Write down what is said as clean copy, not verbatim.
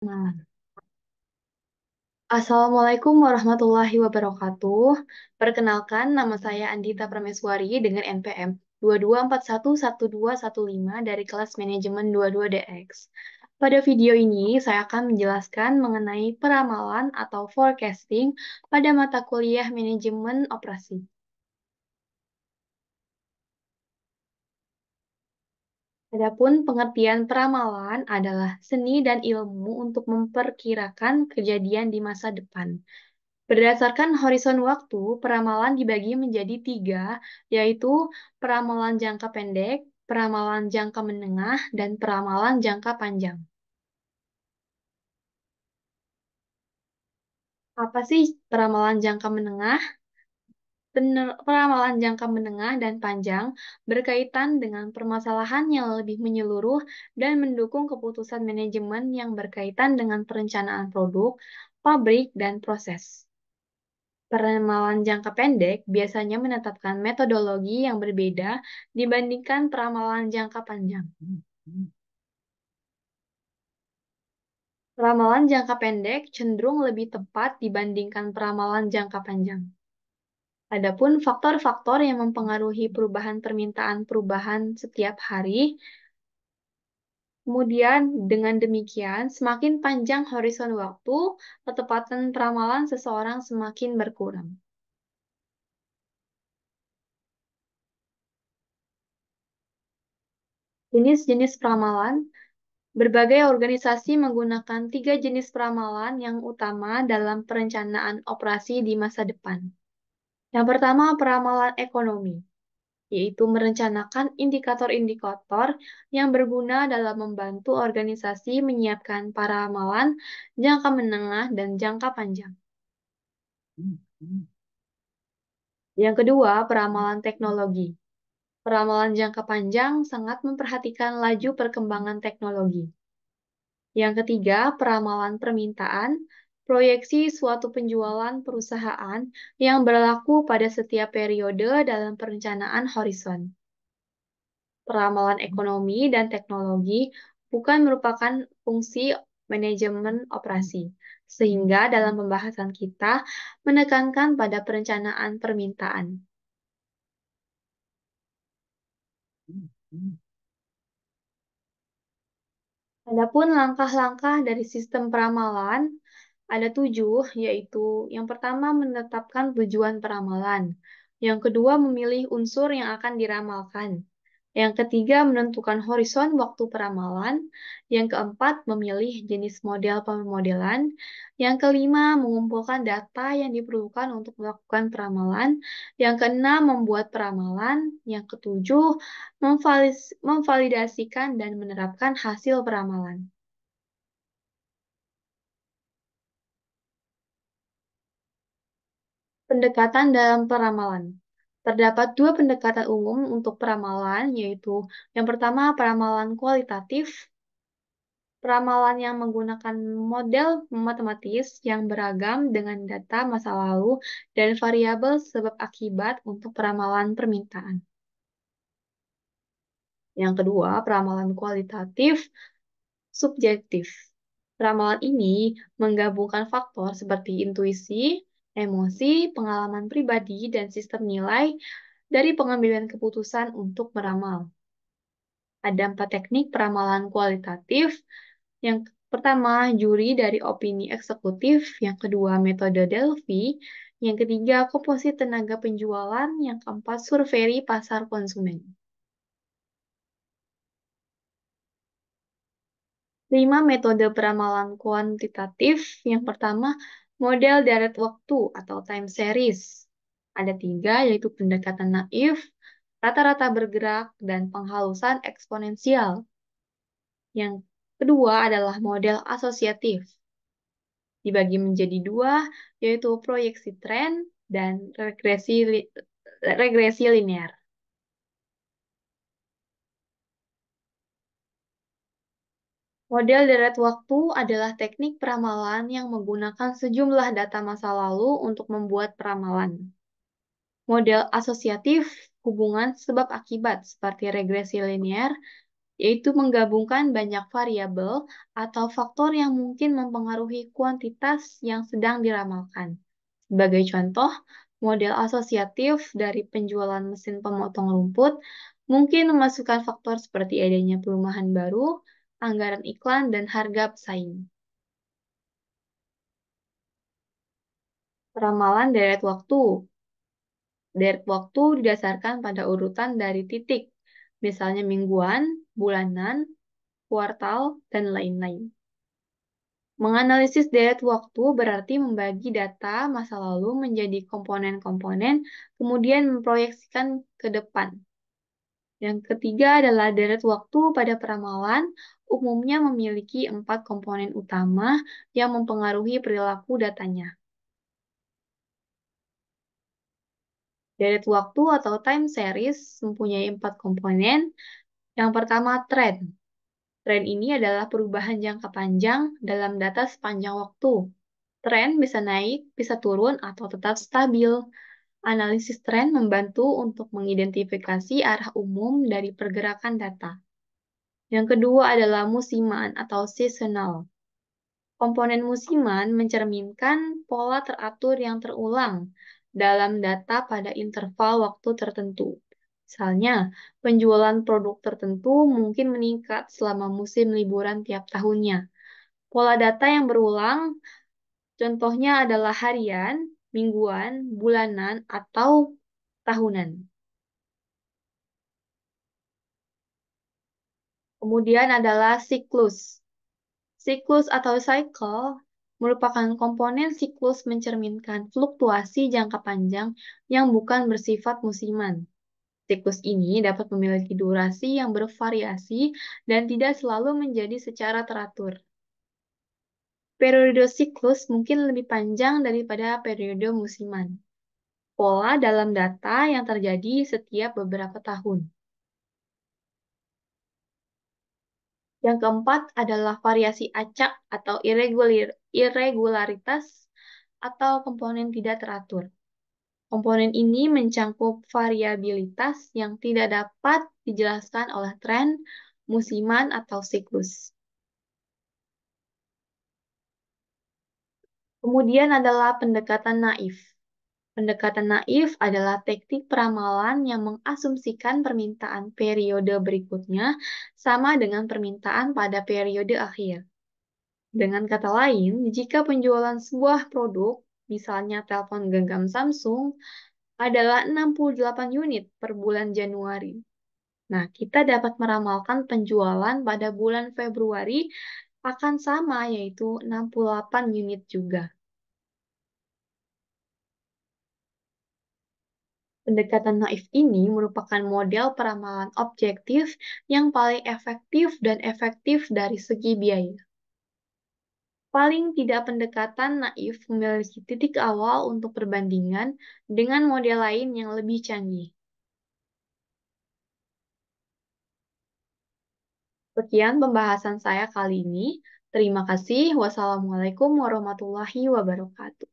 Nah, Assalamualaikum warahmatullahi wabarakatuh. Perkenalkan, nama saya Andita Prameswari dengan NPM 22411215 dari kelas manajemen 22DX. Pada video ini, saya akan menjelaskan mengenai peramalan atau forecasting pada mata kuliah manajemen operasi. Adapun pengertian peramalan adalah seni dan ilmu untuk memperkirakan kejadian di masa depan. Berdasarkan horizon waktu, peramalan dibagi menjadi tiga, yaitu peramalan jangka pendek, peramalan jangka menengah, dan peramalan jangka panjang. Apa sih peramalan jangka menengah? Peramalan jangka menengah dan panjang berkaitan dengan permasalahan yang lebih menyeluruh dan mendukung keputusan manajemen yang berkaitan dengan perencanaan produk, pabrik, dan proses. Peramalan jangka pendek biasanya menetapkan metodologi yang berbeda dibandingkan peramalan jangka panjang. Peramalan jangka pendek cenderung lebih tepat dibandingkan peramalan jangka panjang. Adapun faktor-faktor yang mempengaruhi perubahan permintaan perubahan setiap hari, kemudian dengan demikian semakin panjang horizon waktu, ketepatan peramalan seseorang semakin berkurang. Jenis-jenis peramalan. Berbagai organisasi menggunakan tiga jenis peramalan yang utama dalam perencanaan operasi di masa depan. Yang pertama, peramalan ekonomi, yaitu merencanakan indikator-indikator yang berguna dalam membantu organisasi menyiapkan peramalan jangka menengah dan jangka panjang. Yang kedua, peramalan teknologi. Peramalan jangka panjang sangat memperhatikan laju perkembangan teknologi. Yang ketiga, peramalan permintaan, proyeksi suatu penjualan perusahaan yang berlaku pada setiap periode dalam perencanaan horizon. Peramalan ekonomi dan teknologi bukan merupakan fungsi manajemen operasi, sehingga dalam pembahasan kita menekankan pada perencanaan permintaan. Adapun langkah-langkah dari sistem peramalan ada 7, yaitu yang pertama menetapkan tujuan peramalan, yang kedua memilih unsur yang akan diramalkan, yang ketiga menentukan horizon waktu peramalan, yang keempat memilih jenis model pemodelan, yang kelima mengumpulkan data yang diperlukan untuk melakukan peramalan, yang keenam membuat peramalan, yang ketujuh memvalidasikan dan menerapkan hasil peramalan. Pendekatan dalam peramalan. Terdapat dua pendekatan umum untuk peramalan, yaitu yang pertama peramalan kualitatif, peramalan yang menggunakan model matematis yang beragam dengan data masa lalu dan variabel sebab akibat untuk peramalan permintaan. Yang kedua, peramalan kualitatif subjektif. Ramalan ini menggabungkan faktor seperti intuisi, emosi, pengalaman pribadi, dan sistem nilai dari pengambilan keputusan untuk meramal. Ada 4 teknik peramalan kualitatif. Yang pertama, juri dari opini eksekutif. Yang kedua, metode Delphi. Yang ketiga, komposit tenaga penjualan. Yang keempat, survei pasar konsumen. 5 metode peramalan kuantitatif. Yang pertama, model deret waktu atau time series. Ada 3, yaitu pendekatan naif, rata-rata bergerak, dan penghalusan eksponensial. Yang kedua adalah model asosiatif. Dibagi menjadi 2, yaitu proyeksi tren dan regresi linear. Model deret waktu adalah teknik peramalan yang menggunakan sejumlah data masa lalu untuk membuat peramalan. Model asosiatif hubungan sebab akibat seperti regresi linear yaitu menggabungkan banyak variabel atau faktor yang mungkin mempengaruhi kuantitas yang sedang diramalkan. Sebagai contoh, model asosiatif dari penjualan mesin pemotong rumput mungkin memasukkan faktor seperti adanya perumahan baru, anggaran iklan, dan harga pesaing. Ramalan deret waktu. Deret waktu didasarkan pada urutan dari titik, misalnya mingguan, bulanan, kuartal, dan lain-lain. Menganalisis deret waktu berarti membagi data masa lalu menjadi komponen-komponen, kemudian memproyeksikan ke depan. Yang ketiga adalah deret waktu pada peramalan, umumnya memiliki 4 komponen utama yang mempengaruhi perilaku datanya. Deret waktu atau time series mempunyai 4 komponen. Yang pertama, tren. Tren ini adalah perubahan jangka panjang dalam data sepanjang waktu. Tren bisa naik, bisa turun, atau tetap stabil. Analisis tren membantu untuk mengidentifikasi arah umum dari pergerakan data. Yang kedua adalah musiman atau seasonal. Komponen musiman mencerminkan pola teratur yang terulang dalam data pada interval waktu tertentu. Misalnya, penjualan produk tertentu mungkin meningkat selama musim liburan tiap tahunnya. Pola data yang berulang, contohnya adalah harian, mingguan, bulanan, atau tahunan. Kemudian adalah siklus. Siklus atau cycle merupakan komponen siklus mencerminkan fluktuasi jangka panjang yang bukan bersifat musiman. Siklus ini dapat memiliki durasi yang bervariasi dan tidak selalu menjadi secara teratur. Periode siklus mungkin lebih panjang daripada periode musiman. Pola dalam data yang terjadi setiap beberapa tahun. Yang keempat adalah variasi acak atau irregularitas atau komponen tidak teratur. Komponen ini mencangkup variabilitas yang tidak dapat dijelaskan oleh tren, musiman, atau siklus. Kemudian adalah pendekatan naif. Pendekatan naif adalah teknik peramalan yang mengasumsikan permintaan periode berikutnya sama dengan permintaan pada periode akhir. Dengan kata lain, jika penjualan sebuah produk, misalnya telepon genggam Samsung, adalah 68 unit per bulan Januari. Nah, kita dapat meramalkan penjualan pada bulan Februari akan sama, yaitu 68 unit juga. Pendekatan naif ini merupakan model peramalan objektif yang paling efektif dan efektif dari segi biaya. Paling tidak pendekatan naif memiliki titik awal untuk perbandingan dengan model lain yang lebih canggih. Sekian pembahasan saya kali ini. Terima kasih. Wassalamualaikum warahmatullahi wabarakatuh.